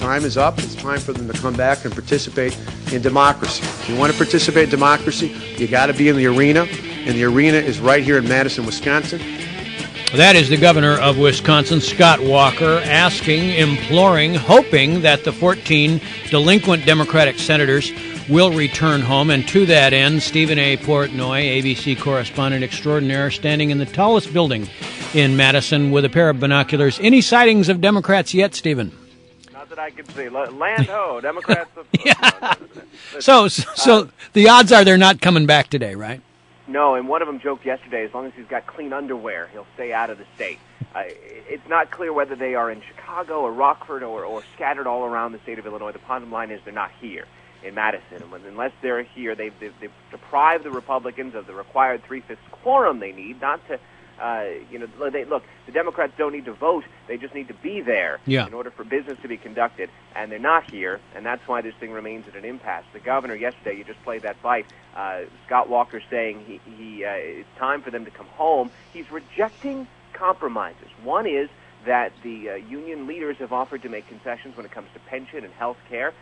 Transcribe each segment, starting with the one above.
time is up. It's time for them to come back and participate in democracy. If you want to participate in democracy, you got to be in the arena, and the arena is right here in Madison, Wisconsin. That is the governor of Wisconsin, Scott Walker, asking, imploring, hoping that the 14 delinquent Democratic senators will return home. And to that end, Stephen A. Portnoy, ABC correspondent extraordinaire, standing in the tallest building in Madison with a pair of binoculars. Any sightings of Democrats yet, Stephen? Not that I can see. Land ho, Democrats. Yeah. So the odds are they're not coming back today, right? No, and one of them joked yesterday, as long as he's got clean underwear, he'll stay out of the state. It's not clear whether they are in Chicago or Rockford or scattered all around the state of Illinois. The bottom line is they're not here in Madison. And unless they're here, they've deprived the Republicans of the required 3/5 quorum they need, not to, look, the Democrats don't need to vote. They just need to be there in order for business to be conducted. And they're not here, and that's why this thing remains at an impasse. The governor yesterday, you just played that bite, Scott Walker saying it's time for them to come home. He's rejecting compromises. One is that the union leaders have offered to make concessions when it comes to pension and health care.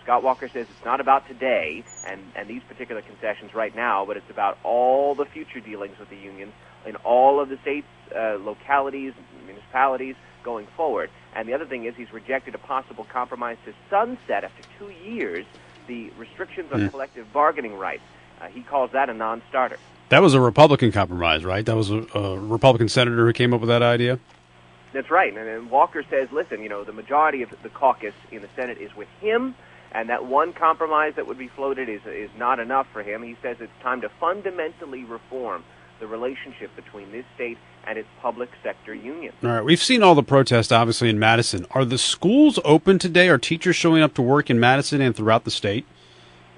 Scott Walker says it's not about today and these particular concessions right now, but it's about all the future dealings with the unions in all of the states, localities, municipalities going forward. And the other thing is he's rejected a possible compromise to sunset after 2 years the restrictions on collective bargaining rights. He calls that a non-starter. That was a Republican compromise, right? That was a Republican senator who came up with that idea? That's right. And Walker says, listen, the majority of the caucus in the Senate is with him, and that one compromise that would be floated is not enough for him. He says it's time to fundamentally reform the relationship between this state and its public sector union. All right. We've seen all the protests, obviously, in Madison. Are the schools open today? Are teachers showing up to work in Madison and throughout the state?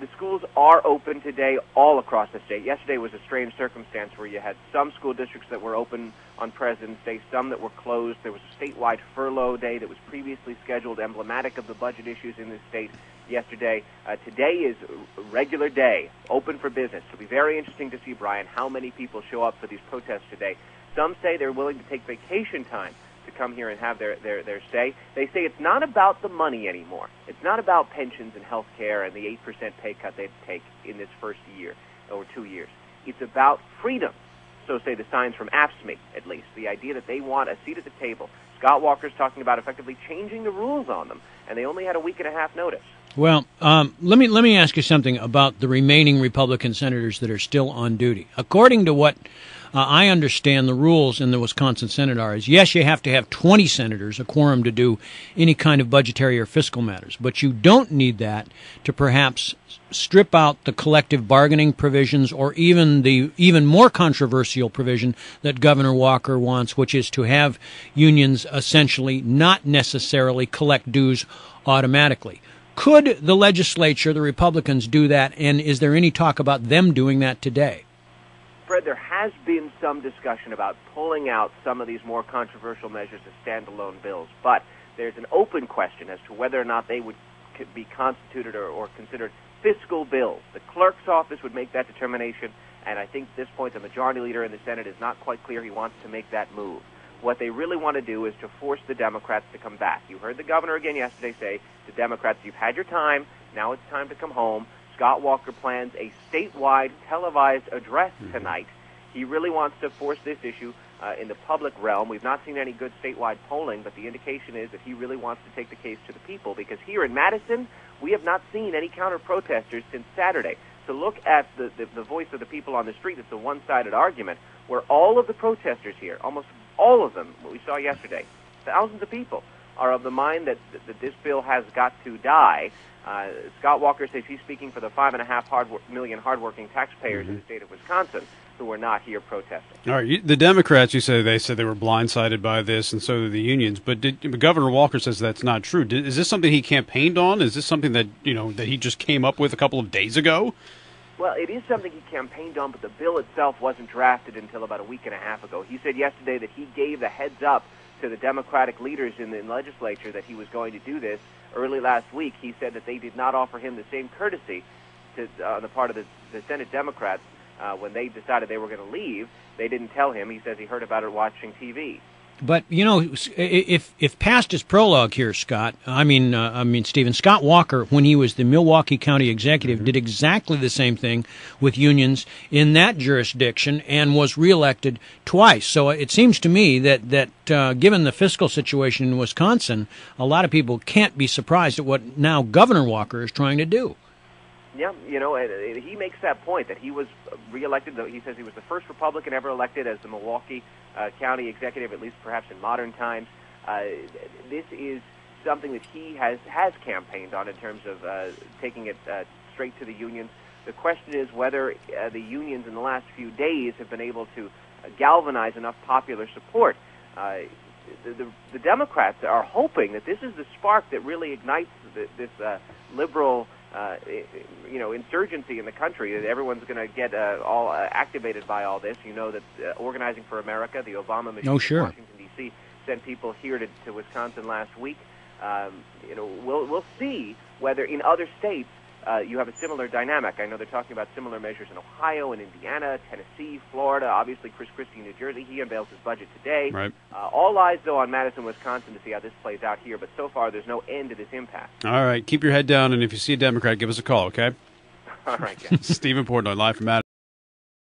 The schools are open today all across the state. Yesterday was a strange circumstance where you had some school districts that were open on President's Day, some that were closed. There was a statewide furlough day that was previously scheduled, emblematic of the budget issues in this state yesterday. Today is a regular day, open for business. It'll be very interesting to see, Brian, how many people show up for these protests today. Some say they're willing to take vacation time to come here and have their stay. They say it's not about the money anymore. It's not about pensions and health care and the 8% pay cut they'd take in this first year or 2 years. It's about freedom. So say the signs from AFSCME, at least. The idea that they want a seat at the table. Scott Walker's talking about effectively changing the rules on them, and they only had a week and a half notice. Well, let me ask you something about the remaining Republican senators that are still on duty. According to what I understand, the rules in the Wisconsin Senate are is, yes, you have to have 20 senators, a quorum, to do any kind of budgetary or fiscal matters, but you don't need that to perhaps strip out the collective bargaining provisions or even the even more controversial provision that Governor Walker wants, which is to have unions essentially not necessarily collect dues automatically. Could the legislature, the Republicans, do that, and is there any talk about them doing that today? Fred, there has been some discussion about pulling out some of these more controversial measures as standalone bills, but there's an open question as to whether or not they would be constituted or considered fiscal bills. The clerk's office would make that determination, and I think at this point the majority leader in the Senate is not quite clear he wants to make that move. What they really want to do is to force the Democrats to come back. You heard the governor again yesterday say to Democrats, you've had your time, now it's time to come home. Scott Walker plans a statewide televised address tonight. He really wants to force this issue in the public realm. We've not seen any good statewide polling, but the indication is that he really wants to take the case to the people, because here in Madison, we have not seen any counter-protesters since Saturday. So look at the voice of the people on the street. It's a one-sided argument where all of the protesters here, almost all of them, what we saw yesterday, thousands of people, are of the mind that this bill has got to die. Scott Walker says he's speaking for the 5.5 million hardworking taxpayers in the state of Wisconsin who are not here protesting. All right, the Democrats, you say they said they were blindsided by this, and so do the unions. But Governor Walker says that's not true. Is this something he campaigned on? Is this something that that he just came up with a couple of days ago? Well, it is something he campaigned on, but the bill itself wasn't drafted until about a week and a half ago. He said yesterday that he gave the heads up to the Democratic leaders in the legislature that he was going to do this. Early last week, he said that they did not offer him the same courtesy on the part of the Senate Democrats when they decided they were going to leave. They didn't tell him. He says he heard about it watching TV. But you know, if past is prologue here, Scott, I mean, Stephen, Scott Walker, when he was the Milwaukee County executive, did exactly the same thing with unions in that jurisdiction and was reelected twice. So it seems to me that given the fiscal situation in Wisconsin, a lot of people can't be surprised at what now Governor Walker is trying to do. Yeah, you know, he makes that point that he was reelected. He says he was the first Republican ever elected as the Milwaukee County executive, at least perhaps in modern times. This is something that he has campaigned on in terms of taking it straight to the unions. The question is whether the unions in the last few days have been able to galvanize enough popular support. The Democrats are hoping that this is the spark that really ignites this liberal insurgency in the country, that everyone's going to get all activated by all this. You know that Organizing for America, the Obama machine in Washington, D.C., sent people here to Wisconsin last week. We'll see whether in other states you have a similar dynamic. I know they're talking about similar measures in Ohio and Indiana, Tennessee, Florida, obviously Chris Christie, New Jersey. He unveils his budget today. Right. All eyes, though, on Madison, Wisconsin to see how this plays out here. But so far, there's no end to this impasse. All right. Keep your head down, and if you see a Democrat, give us a call, okay? All right, guys. Stephen Portnoy, live from Madison.